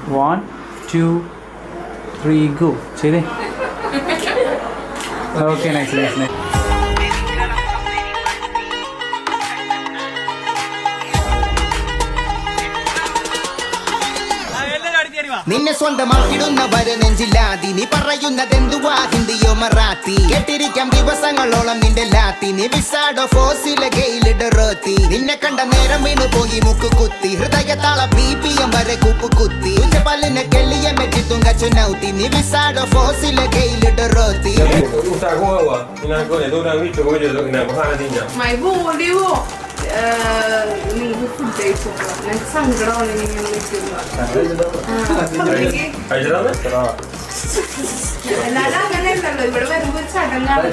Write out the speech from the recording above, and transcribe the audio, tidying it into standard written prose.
1, 2, 3, go. ശരി. Okay, nice. നിന്നെ സ്വന്തമാക്കിടുന്നവര് നെഞ്ചില്ലാതി നീ പറയുന്നതെന്തുവാ ഹിന്ദിയോ മറാത്തി കേട്ടിരിക്കാം ദിവസങ്ങളോളം നിന്റെ ലാത്തി നീ വിസാഡോ ഫോസിലെ ഗെയിലിടറോത്തി നിന്നെ കണ്ട നേരം വീണു പോയി മുക്ക് കുത്തി ഹൃദയത്താള BPM വരെ കൂപ്പ് കുത്തി പല്ലിനെ കെള്ളിയെ മെറ്റി തുങ്കച്ചുനൗത്തി നീ വിസാഡോ ഫോസിലെ ഗെയിലിടറോത്തി നിങ്ങൾക്ക് ഫുഡ് കഴിച്ചോ എനിക്ക് സങ്കടമാണ് ഇങ്ങനെ എന്നാലും അങ്ങനെയല്ലല്ലോ ഇവിടെ വരുമ്പോ ചടങ്ങാണ്.